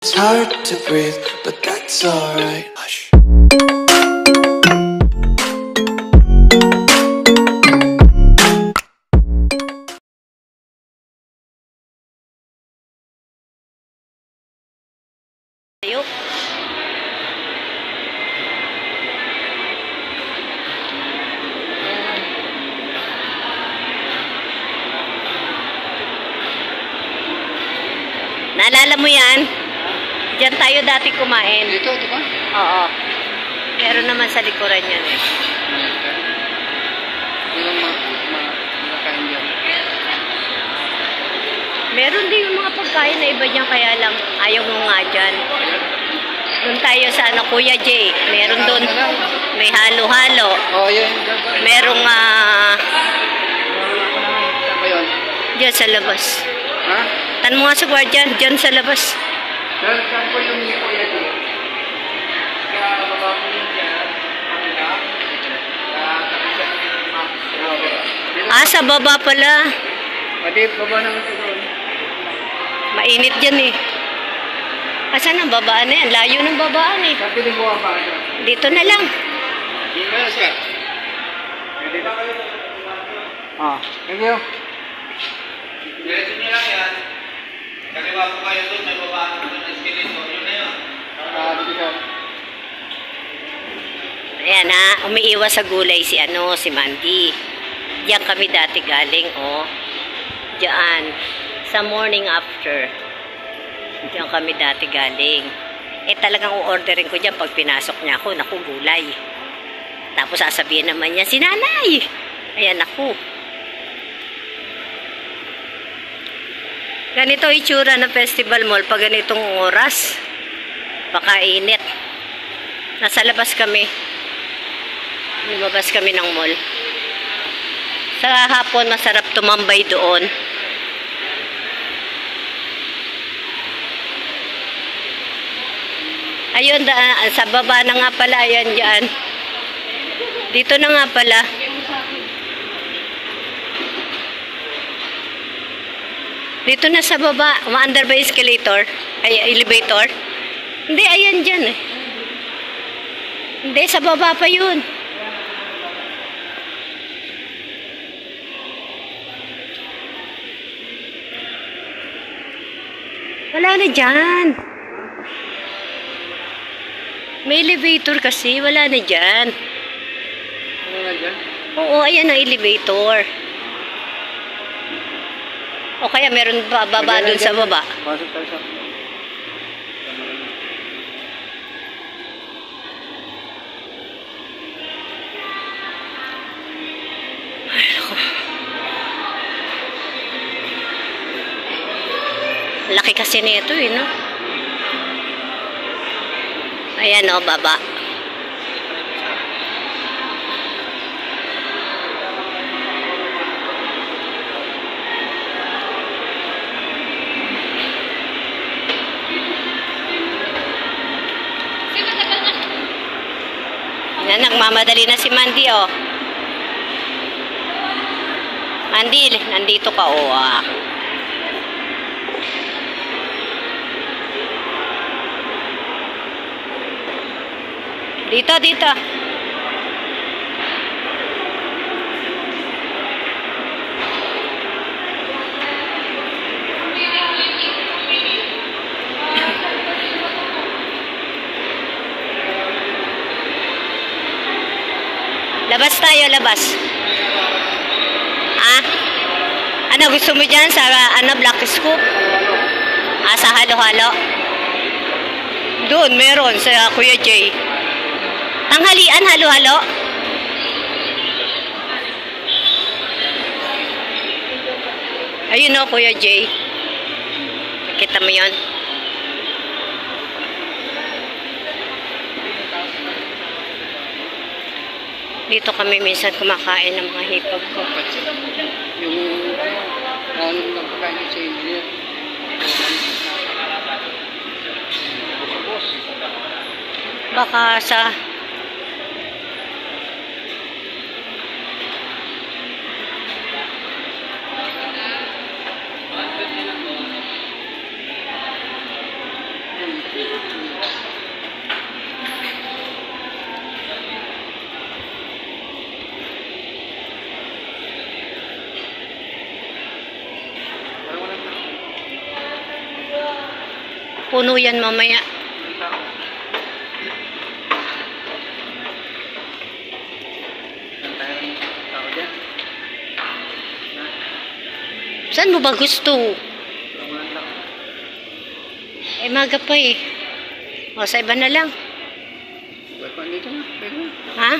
It's hard to breathe, but that's alright. Hush. Naalala mo yan? Diyan tayo dati kumain. Dito, di ba? Oo. Meron naman sa likuran yan eh. Yung makain dyan. Meron din yung mga pagkain na iba dyan, kaya lang ayaw mo nga dyan. Doon tayo sa ano, Kuya J. Meron doon. May halo-halo. Oh, yun. Merong Saan ba yun? dyan sa labas. Ha? Tan mo nga sa guardian, dyan sa labas. Saan po yung Kuya J? Kaya baba po yun dyan. Sa baba pala. Pati, baba naman ito doon. Mainit dyan eh. Asan ang babaan na yan? Layo ng babaan eh. Saan piling buwa ba? Dito na lang. Dito na, sir. Dito kayo. Thank you. Diretso nyo lang yan. Kaliwa po kayo doon, may babaan doon ng escalator. Yun na yun. Dito sir. Ayan ha, umiiwas sa gulay si Mandy. Diyan kami dati galing, oh. Diyan, sa morning after. Diyan kami dati galing. Talagang u-orderin ko diyan pag pinasok niya ako, naku, gulay. Tapos sasabihin naman niya, si nanay! Ayan ako. Ganito itsura ng Festival Mall pag ganitong oras. Pakainit. Nasa labas kami. Lumabas kami ng mall. Sa hapon, masarap tumambay doon. Ayun, sa baba na nga pala. Ayan dyan. Dito na nga pala. Dito na sa baba. Ma-under ba escalator? Ay, elevator? Hindi, ayan dyan eh. Hindi, sa baba pa yun. Wala na dyan. May elevator kasi. Wala na dyan. Ano na dyan? Oo, ayan ang elevator. O kaya meron pa baba dun sa baba. Pasok tayo sa... Laki kasi nito eh, no? Ayan o, baba. Yan, nagmamadali na si Mandy, oh. Mandy, nandito ka, oh, ah. Dito, dito. Labas tayo, labas. Ano gusto mo dyan sa Black Scoop? Sa halo-halo? Doon, meron sa Kuya J. Tanghalian, halo-halo? Ayun o, Kuya J. Nakita mo yun? Dito kami minsan kumakain ng mga hipag ko. Yung ano lang pagkain sa engineer. Baka sa Puno yan mamaya. Saan mo ba gusto? Eh, maga pa eh. O, sa iba na lang. Ha?